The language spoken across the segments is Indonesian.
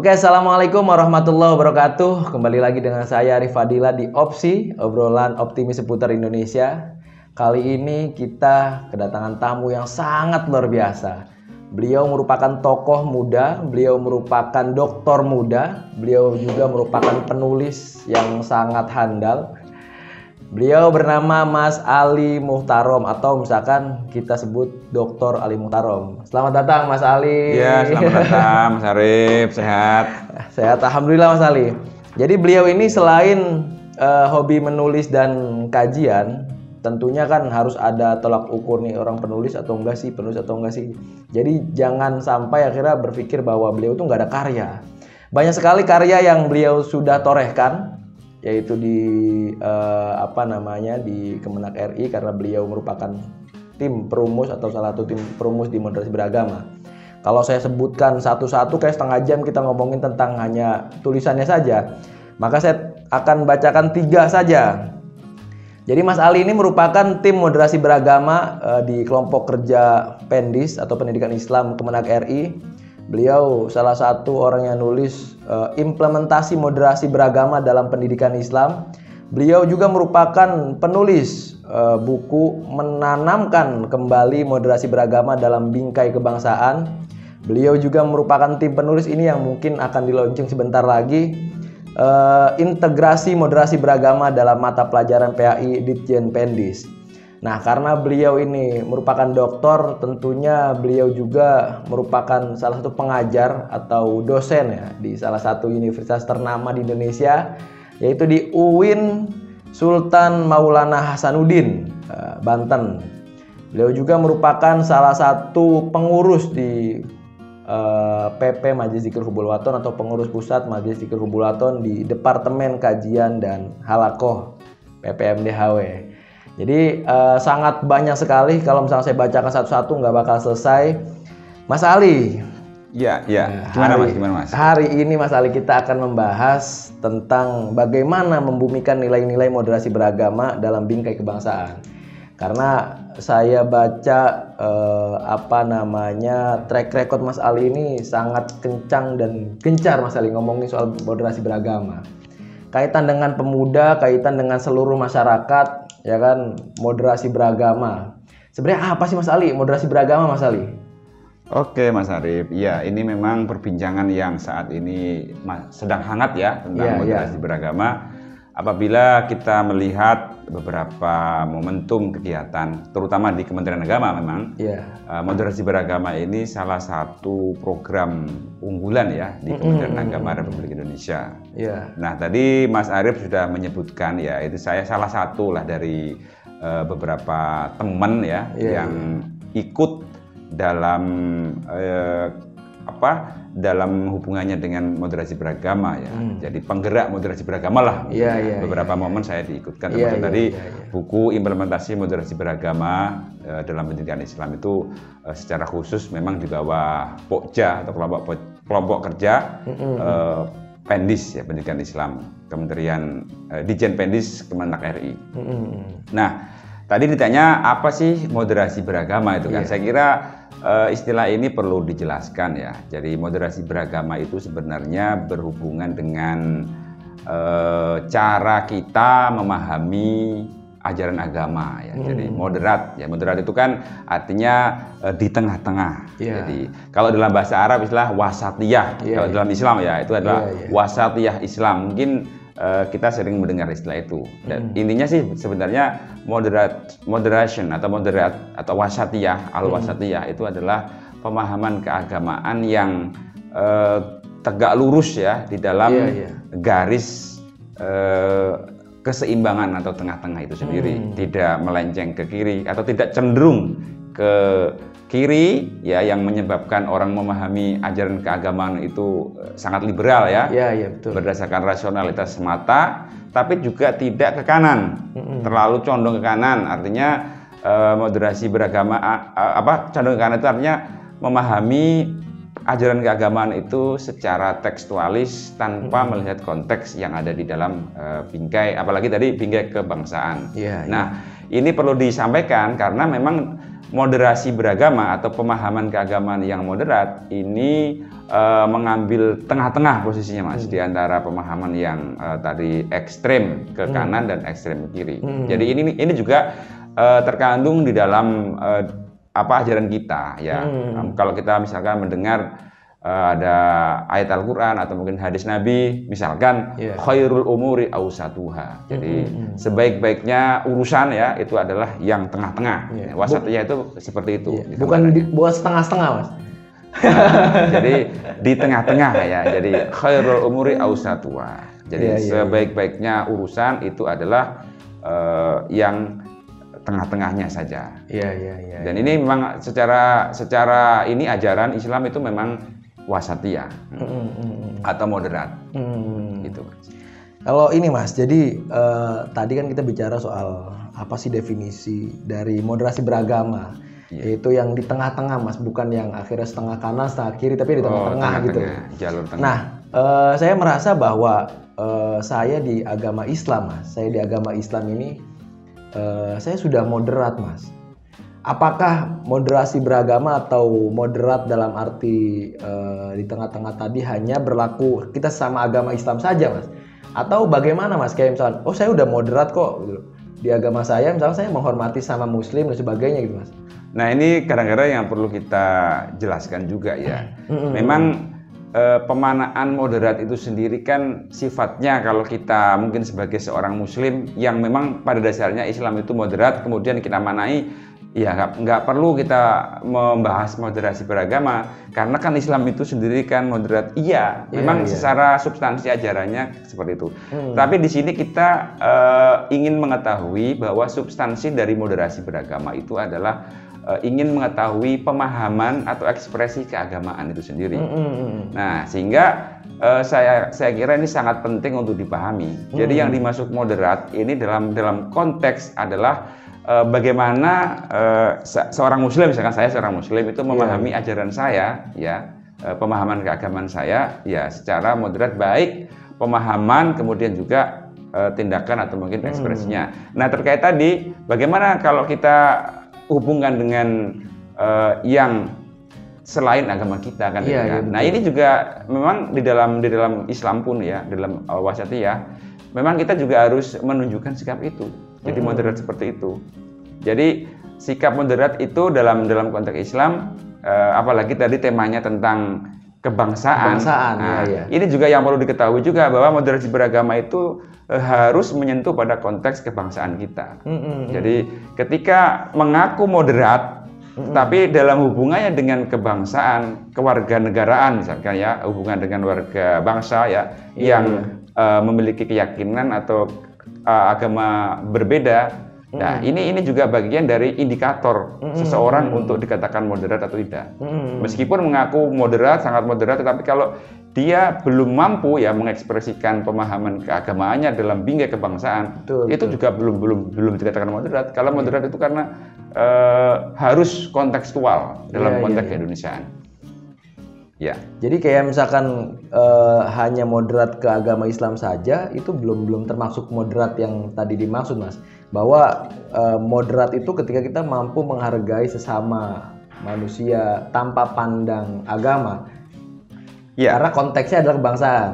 Oke, assalamualaikum warahmatullahi wabarakatuh. Kembali lagi dengan saya Arif Fadila di Opsi, obrolan optimis seputar Indonesia. Kali ini kita kedatangan tamu yang sangat luar biasa. Beliau merupakan tokoh muda, beliau merupakan doktor muda, beliau juga merupakan penulis yang sangat handal. Beliau bernama Mas Ali Muhtarom, atau misalkan kita sebut Dr. Ali Muhtarom. Selamat datang Mas Ali. Iya, selamat datang Mas Arif. Sehat? Sehat, alhamdulillah Mas Ali. Jadi beliau ini selain hobi menulis dan kajian, tentunya kan harus ada tolak ukur nih, orang penulis atau enggak sih, penulis atau enggak sih. Jadi jangan sampai akhirnya berpikir bahwa beliau itu nggak ada karya. Banyak sekali karya yang beliau sudah torehkan, yaitu di di Kemenak RI, karena beliau merupakan tim perumus atau salah satu tim perumus di moderasi beragama. Kalau saya sebutkan satu-satu kayak setengah jam kita ngomongin tentang hanya tulisannya saja, maka saya akan bacakan 3 saja. Jadi Mas Ali ini merupakan tim moderasi beragama di kelompok kerja Pendis atau Pendidikan Islam Kemenak RI. Beliau salah satu orang yang nulis implementasi moderasi beragama dalam pendidikan Islam. Beliau juga merupakan penulis buku menanamkan kembali moderasi beragama dalam bingkai kebangsaan. Beliau juga merupakan tim penulis ini yang mungkin akan di-launching sebentar lagi, integrasi moderasi beragama dalam mata pelajaran PAI Ditjen Pendis. Nah, karena beliau ini merupakan doktor, tentunya beliau juga merupakan salah satu pengajar atau dosen ya di salah satu universitas ternama di Indonesia, yaitu di UIN Sultan Maulana Hasanuddin, Banten. Beliau juga merupakan salah satu pengurus di PP Majelis Dzikir Hubul Waton atau pengurus pusat Majelis Dzikir Hubul Waton di Departemen Kajian dan Halakoh PPMDHW. Jadi sangat banyak sekali, kalau misalnya saya bacakan satu-satu nggak bakal selesai. Mas Ali. Iya. Gimana Mas? Hari ini Mas Ali kita akan membahas tentang bagaimana membumikan nilai-nilai moderasi beragama dalam bingkai kebangsaan. Karena saya baca track record Mas Ali ini sangat kencang dan gencar Mas Ali ngomongin soal moderasi beragama. Kaitan dengan pemuda, kaitan dengan seluruh masyarakat, ya kan, moderasi beragama. Sebenarnya apa sih Mas Ali moderasi beragama, Mas Ali? Oke Mas Arif, ya ini memang perbincangan yang saat ini sedang hangat ya tentang moderasi beragama. Apabila kita melihat beberapa momentum kegiatan, terutama di Kementerian Agama memang, moderasi beragama ini salah satu program unggulan ya di Kementerian Agama Republik Indonesia. Nah tadi Mas Arif sudah menyebutkan ya, itu saya salah satu lah dari beberapa teman ya yang ikut dalam dalam hubungannya dengan moderasi beragama ya. Jadi penggerak moderasi beragama lah. Beberapa momen saya diikutkan. Tadi buku implementasi moderasi beragama dalam pendidikan Islam itu secara khusus memang di bawah Pokja atau kelompok kerja Pendis ya, Pendidikan Islam, Kementerian Ditjen Pendis Kemenak RI. Nah, tadi ditanya apa sih moderasi beragama itu kan? Saya kira istilah ini perlu dijelaskan ya. Jadi moderasi beragama itu sebenarnya berhubungan dengan cara kita memahami ajaran agama ya. Jadi moderat ya. Moderat itu kan artinya di tengah-tengah. Jadi kalau dalam bahasa Arab istilah wasatiyah. Kalau dalam Islam ya itu adalah wasatiyah Islam. Mungkin kita sering mendengar istilah itu. Dan intinya sih sebenarnya moderation atau moderat atau wasatiyah, al-wasatiyah itu adalah pemahaman keagamaan yang tegak lurus ya di dalam garis keseimbangan atau tengah-tengah itu sendiri, tidak melenceng ke kiri atau tidak cenderung ke kiri ya, yang menyebabkan orang memahami ajaran keagamaan itu sangat liberal ya, betul. Berdasarkan rasionalitas semata, tapi juga tidak ke kanan, terlalu condong ke kanan. Artinya moderasi beragama condong ke kanan itu artinya memahami ajaran keagamaan itu secara tekstualis tanpa melihat konteks yang ada di dalam bingkai, apalagi tadi bingkai kebangsaan. Ini perlu disampaikan karena memang moderasi beragama atau pemahaman keagamaan yang moderat ini mengambil tengah-tengah posisinya Mas, di antara pemahaman yang tadi ekstrem ke kanan dan ekstrem ke kiri. Jadi ini juga terkandung di dalam ajaran kita ya. Kalau kita misalkan mendengar ada ayat Al-Qur'an atau mungkin hadis Nabi, misalkan khairul umuri awsatuha. Jadi sebaik-baiknya urusan ya itu adalah yang tengah-tengah. Wasatiyah itu seperti itu. Bukan buat setengah-setengah Mas. Nah, jadi di tengah-tengah ya. Jadi khairul umuri awsatuha. Jadi sebaik-baiknya urusan itu adalah yang tengah-tengahnya saja. Dan ini memang secara ini ajaran Islam itu memang wasatiyah atau moderat. Gitu. Kalau ini Mas, jadi tadi kan kita bicara soal apa sih definisi dari moderasi beragama, yaitu yang di tengah-tengah Mas, bukan yang akhirnya setengah kanan, setengah kiri, tapi di tengah-tengah gitu. Jalur tengah. Nah, saya merasa bahwa saya di agama Islam Mas, saya di agama Islam ini saya sudah moderat Mas. Apakah moderasi beragama atau moderat dalam arti di tengah-tengah tadi hanya berlaku kita sama agama Islam saja Mas? Atau bagaimana Mas? Kayak misalnya, oh saya udah moderat kok gitu. Di agama saya misalnya saya menghormati sama muslim dan sebagainya gitu Mas. Nah ini kadang-kadang yang perlu kita jelaskan juga ya. Memang pemanaan moderat itu sendiri kan sifatnya kalau kita mungkin sebagai seorang muslim yang memang pada dasarnya Islam itu moderat, kemudian kita manai, ya nggak perlu kita membahas moderasi beragama karena kan Islam itu sendiri kan moderat. Memang secara substansi ajarannya seperti itu. Tapi di sini kita ingin mengetahui bahwa substansi dari moderasi beragama itu adalah ingin mengetahui pemahaman atau ekspresi keagamaan itu sendiri. Nah, sehingga saya kira ini sangat penting untuk dipahami. Jadi yang dimaksud moderat ini dalam konteks adalah bagaimana seorang muslim, misalkan saya seorang muslim itu memahami ajaran saya ya, pemahaman keagamaan saya ya secara moderat, baik pemahaman kemudian juga tindakan atau mungkin ekspresinya. Nah, terkait tadi bagaimana kalau kita hubungan dengan yang selain agama kita kan. Nah, ini juga memang di dalam Islam pun ya, dalam wasatiyah memang kita juga harus menunjukkan sikap itu. Jadi moderat seperti itu. Jadi sikap moderat itu dalam konteks Islam, apalagi tadi temanya tentang kebangsaan. Ini juga yang perlu diketahui juga bahwa moderasi beragama itu harus menyentuh pada konteks kebangsaan kita. Jadi ketika mengaku moderat, tapi dalam hubungannya dengan kebangsaan, kewarganegaraan misalkan ya, hubungan dengan warga bangsa ya, yang memiliki keyakinan atau agama berbeda. Nah, ini juga bagian dari indikator seseorang untuk dikatakan moderat atau tidak. Meskipun mengaku moderat, sangat moderat, tetapi kalau dia belum mampu ya mengekspresikan pemahaman keagamaannya dalam bingkai kebangsaan, itu juga belum dikatakan moderat. Kalau moderat itu karena harus kontekstual dalam konteks keindonesiaan. Ya. Jadi kayak misalkan hanya moderat ke agama Islam saja itu belum termasuk moderat yang tadi dimaksud Mas. Bahwa moderat itu ketika kita mampu menghargai sesama manusia tanpa pandang agama. Karena konteksnya adalah kebangsaan.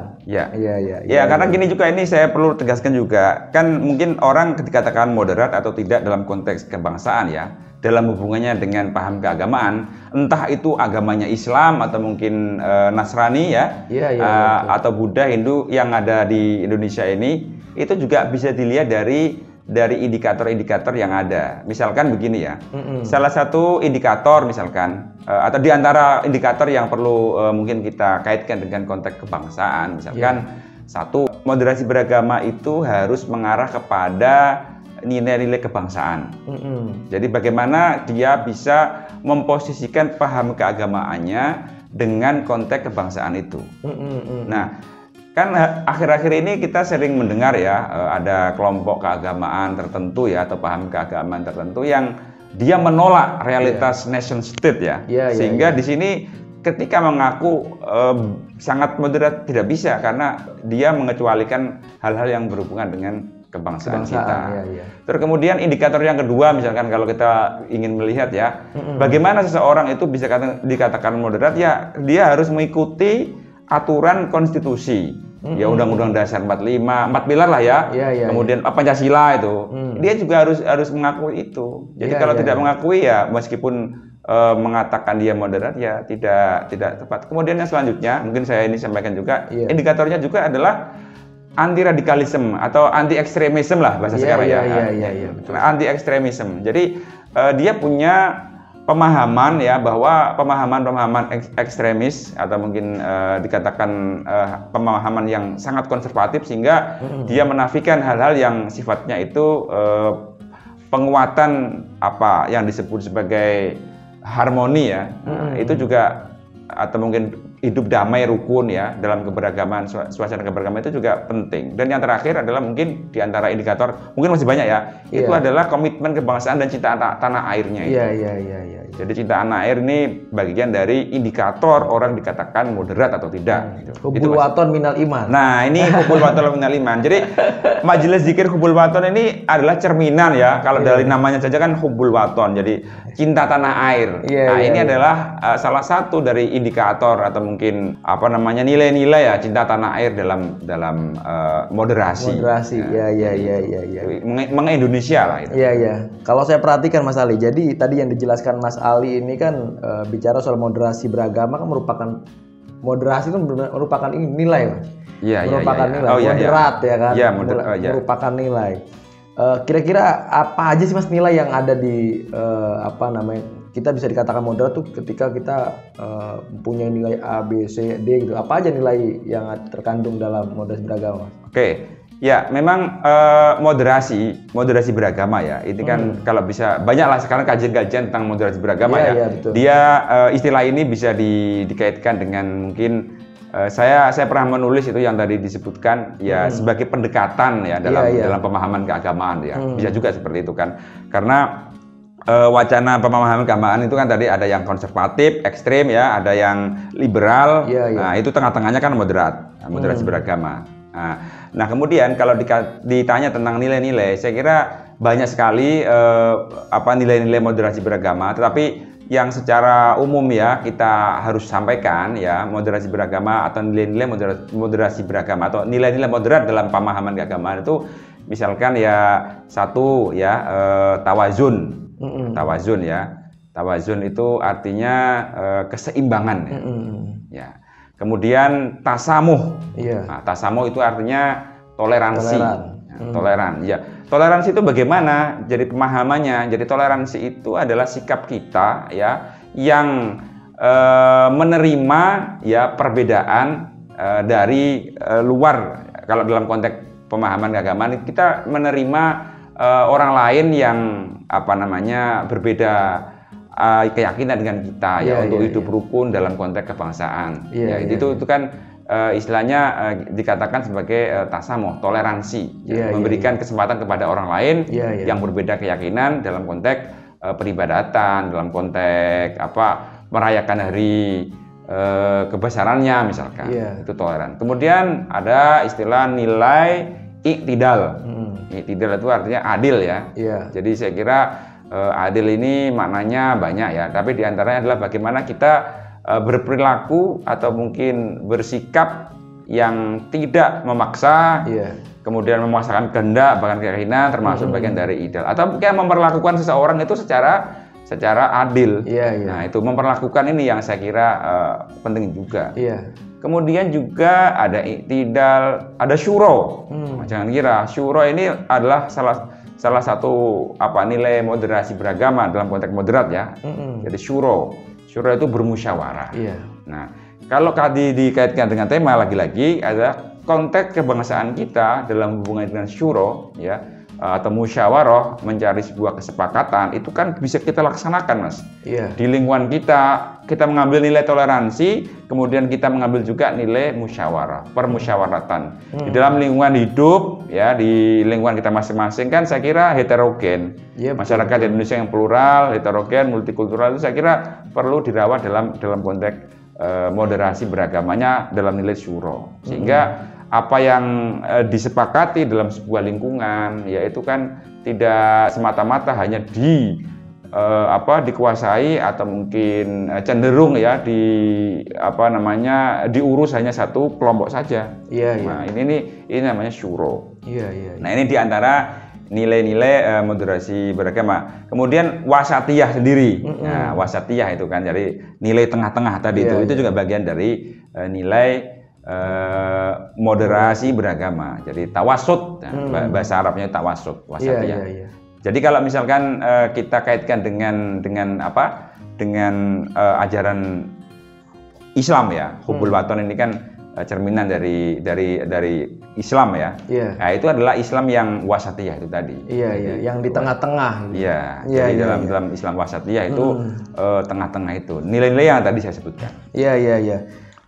Karena gini juga, ini saya perlu tegaskan juga, kan mungkin orang dikatakan moderat atau tidak dalam konteks kebangsaan ya, dalam hubungannya dengan paham keagamaan, entah itu agamanya Islam atau mungkin Nasrani ya, atau Buddha, Hindu yang ada di Indonesia ini, itu juga bisa dilihat dari indikator-indikator yang ada. Misalkan begini ya, salah satu indikator misalkan, atau di antara indikator yang perlu mungkin kita kaitkan dengan konteks kebangsaan, misalkan satu, moderasi beragama itu harus mengarah kepada nilai-nilai kebangsaan. Jadi bagaimana dia bisa memposisikan paham keagamaannya dengan konteks kebangsaan itu. Nah, kan akhir-akhir ini kita sering mendengar ya, ada kelompok keagamaan tertentu ya, atau paham keagamaan tertentu yang dia menolak realitas nation state ya. Sehingga di sini ketika mengaku sangat moderat tidak bisa, karena dia mengecualikan hal-hal yang berhubungan dengan kebangsaan kita. Terus kemudian indikator yang kedua, misalkan kalau kita ingin melihat ya, bagaimana seseorang itu bisa dikatakan moderat, ya dia harus mengikuti aturan konstitusi, ya Undang-Undang Dasar 45, 4 pilar lah ya. Kemudian Pancasila itu, dia juga harus mengakui itu. Jadi kalau tidak mengakui ya, meskipun mengatakan dia moderat ya tidak tepat. Kemudian yang selanjutnya, mungkin saya ini sampaikan juga, indikatornya juga adalah anti radikalisme atau anti ekstremisme lah bahasa sekarang ya. Anti ekstremisme. Jadi dia punya pemahaman ya, bahwa pemahaman ekstremis atau mungkin dikatakan pemahaman yang sangat konservatif, sehingga dia menafikan hal-hal yang sifatnya itu penguatan apa yang disebut sebagai harmoni ya. Itu juga, atau mungkin hidup damai rukun ya dalam keberagaman, suasana keberagaman itu juga penting. Dan yang terakhir adalah mungkin di antara indikator, mungkin masih banyak ya, itu adalah komitmen kebangsaan dan cinta tanah airnya itu. Jadi cinta tanah air ini bagian dari indikator orang dikatakan moderat atau tidak. Hubul waton minal iman. Nah, ini hubul waton minal iman. Jadi majelis zikir hubul waton ini adalah cerminan ya. Kalau dari namanya saja kan hubul waton, jadi cinta tanah air. Ini adalah salah satu dari indikator atau mungkin apa namanya nilai-nilai ya cinta tanah air dalam moderasi. Mengindonesia lah itu. Kalau saya perhatikan Mas Ali, jadi tadi yang dijelaskan Mas Ali ini kan bicara soal moderasi beragama kan merupakan moderasi itu merupakan nilai, Mas. Merupakan nilai moderat ya kan. Merupakan nilai. Kira-kira apa aja sih Mas nilai yang ada di apa namanya, kita bisa dikatakan moderat tuh ketika kita punya nilai A, B, C, D gitu. Apa aja nilai yang terkandung dalam moderasi beragama? Ya, memang moderasi beragama ya. Ini kan kalau bisa banyaklah sekarang kajian-kajian tentang moderasi beragama ya. Betul. Dia istilah ini bisa dikaitkan dengan mungkin saya pernah menulis itu yang tadi disebutkan ya sebagai pendekatan ya dalam pemahaman keagamaan ya. Bisa juga seperti itu kan. Karena wacana pemahaman keagamaan itu kan tadi ada yang konservatif, ekstrem ya, ada yang liberal. Nah, itu tengah-tengahnya kan moderasi beragama. Nah, kemudian kalau ditanya tentang nilai-nilai, saya kira banyak sekali nilai-nilai moderasi beragama, tetapi yang secara umum ya kita harus sampaikan ya, moderasi beragama atau nilai-nilai moderasi beragama atau nilai-nilai moderat dalam pemahaman keagamaan itu misalkan ya satu ya tawazun. Tawazun ya. Tawazun itu artinya keseimbangan ya. Kemudian tasamuh. Nah, tasamuh itu artinya toleransi. Toleran. Ya. Toleransi itu bagaimana? Jadi pemahamannya. Jadi toleransi itu adalah sikap kita ya yang menerima ya perbedaan dari luar. Kalau dalam konteks pemahaman keagamaan kita menerima orang lain yang apa namanya berbeda keyakinan dengan kita untuk hidup rukun dalam konteks kebangsaan. Itu kan istilahnya dikatakan sebagai tasamuh, toleransi, memberikan kesempatan kepada orang lain yang berbeda keyakinan dalam konteks peribadatan, dalam konteks merayakan hari kebesarannya misalkan. Itu toleran. Kemudian ada istilah nilai iktidal. Iktidal itu artinya adil ya. Jadi saya kira adil ini maknanya banyak ya, tapi diantaranya adalah bagaimana kita berperilaku atau mungkin bersikap yang tidak memaksa, kemudian memaksakan kehendak bahkan keyakinan termasuk bagian dari ideal, atau mungkin memperlakukan seseorang itu secara adil. Nah, itu memperlakukan ini yang saya kira penting juga. Kemudian juga ada iktidal, ada syuro. Jangan kira syuro ini adalah salah satu nilai moderasi beragama dalam konteks moderat ya. Jadi syuro itu bermusyawarah. Nah, kalau dikaitkan dengan tema lagi-lagi ada konteks kebangsaan kita dalam hubungan dengan syuro ya atau musyawarah mencari sebuah kesepakatan itu kan bisa kita laksanakan Mas. Di lingkungan kita mengambil nilai toleransi, kemudian kita mengambil juga nilai musyawarah, permusyawaratan. Di dalam lingkungan hidup ya, di lingkungan kita masing-masing kan saya kira heterogen. Masyarakat Indonesia yang plural, heterogen, multikultural itu saya kira perlu dirawat dalam konteks moderasi beragamanya dalam nilai syuro. Sehingga apa yang disepakati dalam sebuah lingkungan, yaitu kan tidak semata-mata hanya dikuasai atau mungkin cenderung ya diurus hanya satu kelompok saja. Nah, ini namanya syuro. Nah, ini diantara nilai-nilai moderasi beragama. Kemudian wasatiyah sendiri. Nah, wasatiyah itu kan jadi nilai tengah-tengah tadi itu juga bagian dari nilai moderasi beragama. Jadi tawasud, bahasa Arabnya tawasud, wasatiyah. Jadi kalau misalkan kita kaitkan dengan ajaran Islam ya, hubul waton ini kan cerminan dari Islam ya. Nah, itu adalah Islam yang wasatiyah itu tadi. Yang di tengah-tengah. Jadi dalam Islam wasatiyah itu tengah-tengah itu. Nilai-nilai yang tadi saya sebutkan.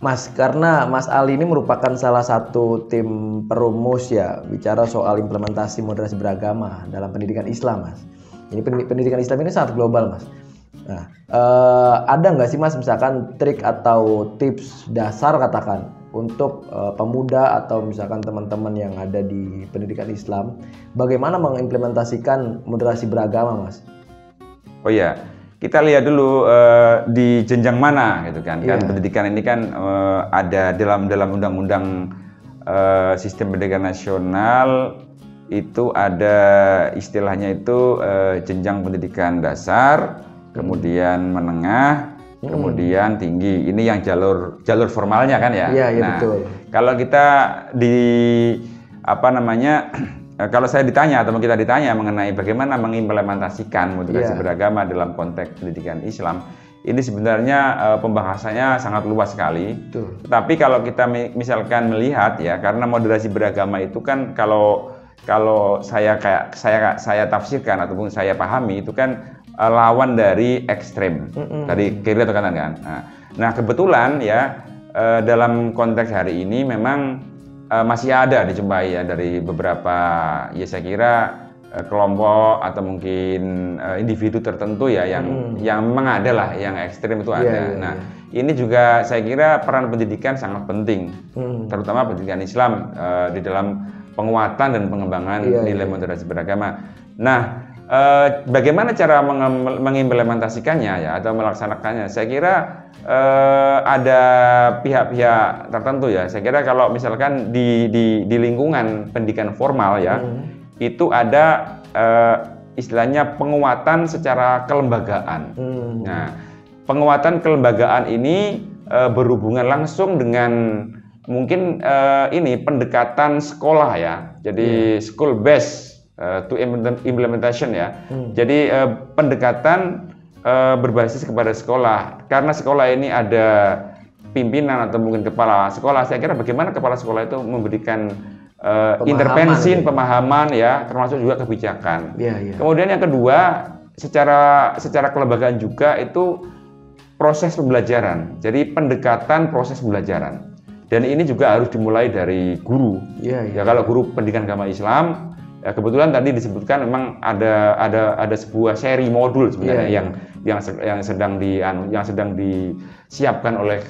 Mas, karena Mas Ali ini merupakan salah satu tim perumus ya bicara soal implementasi moderasi beragama dalam pendidikan Islam, Mas. Ini pendidikan Islam ini sangat global, Mas. Nah, ada nggak sih, Mas, misalkan trik atau tips dasar katakan untuk pemuda atau misalkan teman-teman yang ada di pendidikan Islam, bagaimana mengimplementasikan moderasi beragama, Mas? Oh iya. Kita lihat dulu di jenjang mana gitu kan. Kan pendidikan ini kan ada dalam undang-undang sistem pendidikan nasional itu ada istilahnya itu jenjang pendidikan dasar, kemudian menengah, kemudian tinggi. Ini yang jalur formalnya kan ya. Nah, betul. Kalau kita kalau saya ditanya atau kita ditanya mengenai bagaimana mengimplementasikan moderasi beragama dalam konteks pendidikan Islam, ini sebenarnya pembahasannya sangat luas sekali. Tapi kalau kita misalkan melihat ya, karena moderasi beragama itu kan kalau saya tafsirkan ataupun saya pahami itu kan lawan dari ekstrem, dari kiri atau kanan kan. Nah kebetulan ya dalam konteks hari ini memang masih ada dijumpai ya dari beberapa ya saya kira kelompok atau mungkin individu tertentu ya yang memang ada lah yang ekstrem itu ada. Ini juga saya kira peran pendidikan sangat penting, terutama pendidikan Islam di dalam penguatan dan pengembangan nilai moderasi beragama. Nah, bagaimana cara mengimplementasikannya ya atau melaksanakannya? Saya kira ada pihak-pihak tertentu ya. Saya kira kalau misalkan di lingkungan pendidikan formal ya, itu ada istilahnya penguatan secara kelembagaan. Nah, penguatan kelembagaan ini berhubungan langsung dengan mungkin ini pendekatan sekolah ya. Jadi school based to implementation ya. Jadi pendekatan berbasis kepada sekolah, karena sekolah ini ada pimpinan atau mungkin kepala sekolah. Saya kira bagaimana kepala sekolah itu memberikan intervensi, pemahaman ya, termasuk juga kebijakan. Kemudian yang kedua, secara kelembagaan juga itu proses pembelajaran. Jadi pendekatan proses pembelajaran. Dan ini juga harus dimulai dari guru. Ya kalau guru pendidikan agama Islam, ya kebetulan tadi disebutkan memang ada sebuah seri modul sebenarnya yang sedang disiapkan oleh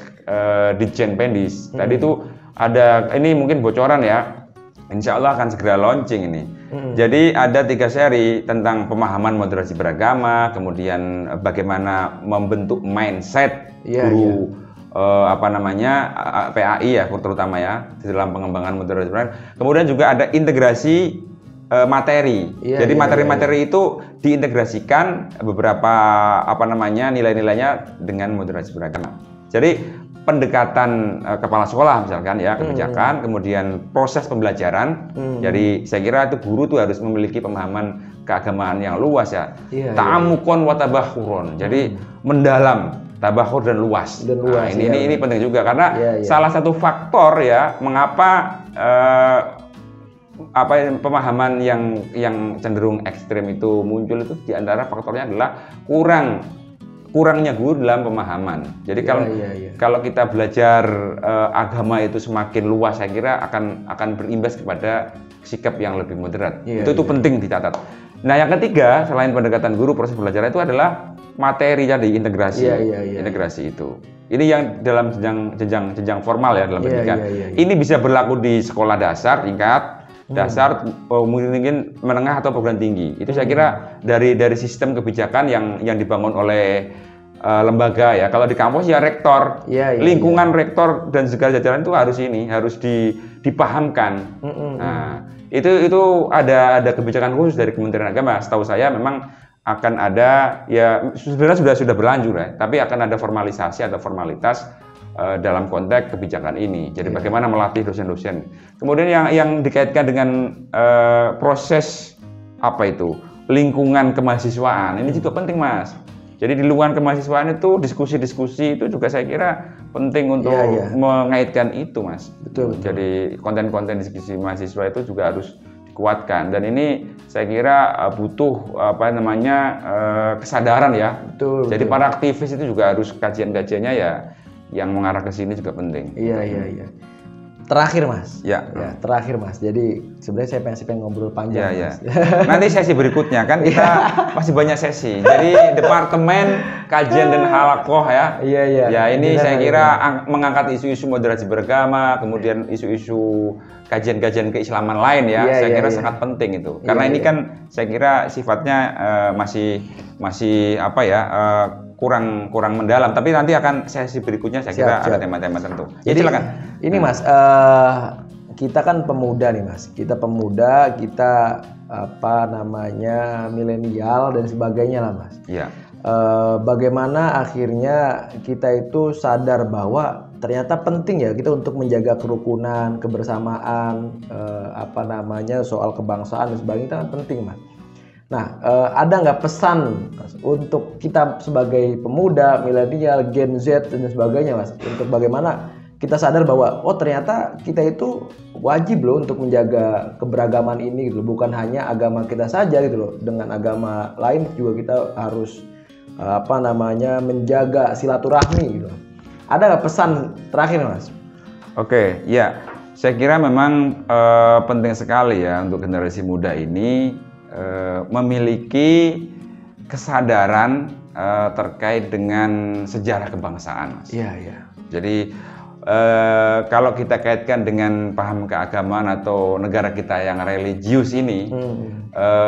Ditjen Pendis. Tadi itu ada, ini mungkin bocoran ya, insya Allah akan segera launching ini. Jadi ada 3 seri tentang pemahaman moderasi beragama, kemudian bagaimana membentuk mindset guru PAI ya terutama ya di dalam pengembangan moderasi beragama. Kemudian juga ada integrasi materi. Jadi materi-materi itu diintegrasikan beberapa nilai-nilainya dengan moderasi beragama. Jadi pendekatan kepala sekolah misalkan ya, kebijakan, kemudian proses pembelajaran. Jadi saya kira itu guru tuh harus memiliki pemahaman keagamaan yang luas ya. Ta'amukon wa tabahuron. Jadi mendalam, tabahur dan luas. Nah, ini penting juga karena salah satu faktor ya mengapa pemahaman yang cenderung ekstrem itu muncul itu diantara faktornya adalah kurangnya guru dalam pemahaman. Jadi kalau kita belajar agama itu semakin luas, saya kira akan berimbas kepada sikap yang lebih moderat. Itu penting dicatat. Nah yang ketiga selain pendekatan guru proses belajar itu adalah materi jadi integrasi itu. Ini yang dalam jenjang formal ya, dalam pendidikan. Ini bisa berlaku di sekolah dasar, tingkat dasar, mungkin menengah atau perguruan tinggi. Itu saya kira dari sistem kebijakan yang dibangun oleh lembaga ya. Kalau di kampus ya rektor, lingkungan rektor dan segala jajaran itu harus dipahamkan. Nah, itu ada kebijakan khusus dari Kementerian Agama. Setahu saya memang akan ada, ya sebenarnya sudah berlanjur ya, tapi akan ada formalisasi atau formalitas dalam konteks kebijakan ini. Jadi bagaimana melatih dosen-dosen. Kemudian yang dikaitkan dengan proses lingkungan kemahasiswaan ini juga penting, Mas. Jadi di lingkungan kemahasiswaan itu diskusi-diskusi itu juga saya kira penting untuk mengaitkan itu, Mas. Betul. Jadi konten-konten diskusi mahasiswa itu juga harus dikuatkan, dan ini saya kira butuh kesadaran ya. Betul. Jadi para aktivis itu juga harus kajian-kajiannya ya yang mengarah ke sini juga penting. Iya. Terakhir Mas. Ya. Terakhir Mas. Jadi sebenarnya saya pengen ngobrol panjang. Mas. Nanti sesi berikutnya kan kita masih banyak sesi. Jadi departemen kajian dan halakoh ya. Ya ini saya kira mengangkat isu-isu moderasi beragama, kemudian isu-isu kajian-kajian keislaman lain ya. Saya kira sangat penting itu. Karena ini kan saya kira sifatnya masih kurang mendalam, tapi nanti akan sesi berikutnya saya kira ada tema-tema tertentu. Jadi silakan. Ini Mas, kita kan pemuda nih Mas. Kita pemuda, kita milenial dan sebagainya lah Mas. Iya. Bagaimana akhirnya kita itu sadar bahwa ternyata penting ya kita untuk menjaga kerukunan, kebersamaan, soal kebangsaan dan sebagainya itu kan penting Mas. Nah, ada nggak pesan Mas, untuk kita sebagai pemuda, milenial, Gen Z dan sebagainya Mas, untuk bagaimana kita sadar bahwa ternyata kita itu wajib loh untuk menjaga keberagaman ini gitu, bukan hanya agama kita saja gitu loh, dengan agama lain juga kita harus menjaga silaturahmi gitu. Ada nggak pesan terakhir Mas? Oke, ya, saya kira memang penting sekali ya untuk generasi muda ini memiliki kesadaran terkait dengan sejarah kebangsaan, Mas. Iya. Jadi kalau kita kaitkan dengan paham keagamaan atau negara kita yang religius ini,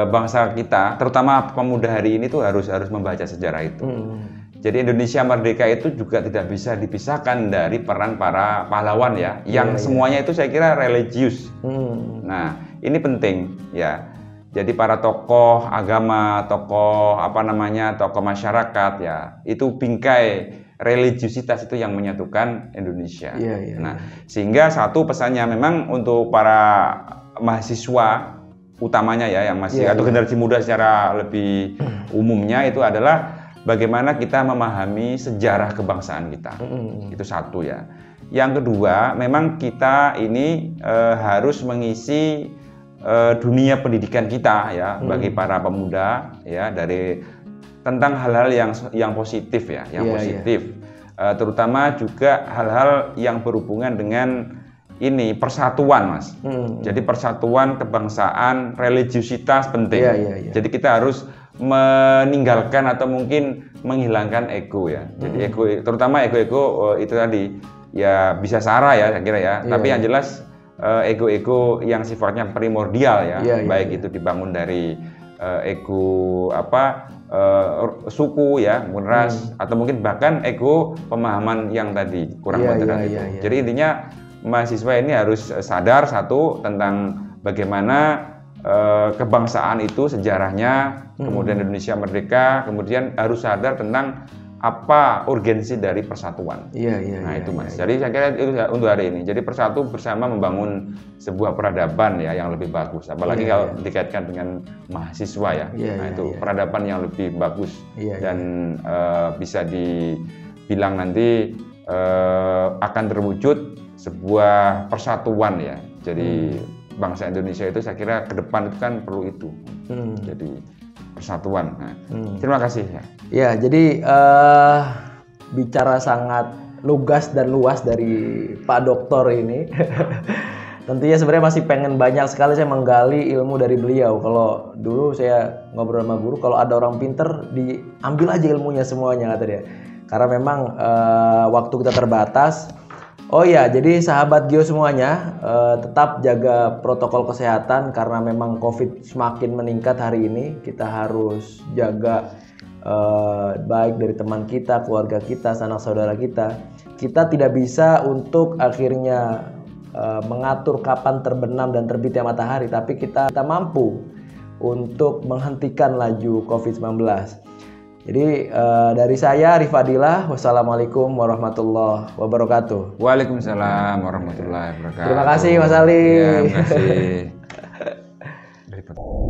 bangsa kita, terutama pemuda hari ini tuh harus membaca sejarah itu. Jadi Indonesia merdeka itu juga tidak bisa dipisahkan dari peran para pahlawan ya, yang semuanya itu saya kira religius. Nah, ini penting ya. Jadi para tokoh agama, tokoh tokoh masyarakat ya, itu bingkai religiusitas itu yang menyatukan Indonesia. Nah, sehingga satu pesannya memang untuk para mahasiswa utamanya ya yang masih atau generasi muda secara lebih umumnya itu adalah bagaimana kita memahami sejarah kebangsaan kita. Itu satu ya. Yang kedua, memang kita ini harus mengisi dunia pendidikan kita ya bagi para pemuda ya tentang hal-hal yang positif ya, positif. Terutama juga hal-hal yang berhubungan dengan ini persatuan Mas. Jadi persatuan kebangsaan, religiusitas penting. Jadi kita harus meninggalkan atau mungkin menghilangkan ego ya. Jadi ego, terutama ego itu tadi ya bisa sara ya saya kira ya. Tapi yang jelas ego-ego yang sifatnya primordial ya, baik itu dibangun dari ego suku ya, ras atau mungkin bahkan ego pemahaman yang tadi kurang moderat itu. Jadi intinya mahasiswa ini harus sadar satu tentang bagaimana kebangsaan itu sejarahnya, kemudian Indonesia merdeka, kemudian harus sadar tentang apa urgensi dari persatuan. Nah itu Mas. Jadi saya kira itu untuk hari ini. Jadi persatu bersama membangun sebuah peradaban ya yang lebih bagus. Apalagi kalau dikaitkan dengan mahasiswa ya. Nah itu peradaban yang lebih bagus dan bisa dibilang nanti akan terwujud sebuah persatuan ya. Jadi bangsa Indonesia itu saya kira ke depan itu kan perlu itu. Jadi persatuan. Nah, terima kasih ya. Ya, jadi bicara sangat lugas dan luas dari Pak Doktor ini. Tentunya sebenarnya masih pengen banyak sekali saya menggali ilmu dari beliau. Kalau dulu saya ngobrol sama guru, kalau ada orang pinter diambil aja ilmunya semuanya kata dia. karena memang waktu kita terbatas. Oh iya, jadi sahabat Geo semuanya, tetap jaga protokol kesehatan karena memang COVID semakin meningkat hari ini. Kita harus jaga baik dari teman kita, keluarga kita, sanak saudara kita. Kita tidak bisa untuk akhirnya mengatur kapan terbenam dan terbitnya matahari, tapi kita mampu untuk menghentikan laju COVID-19. Jadi dari saya Rifadillah, wassalamualaikum warahmatullahi wabarakatuh. Waalaikumsalam warahmatullahi wabarakatuh. Terima kasih Mas Ali. Ya, terima kasih.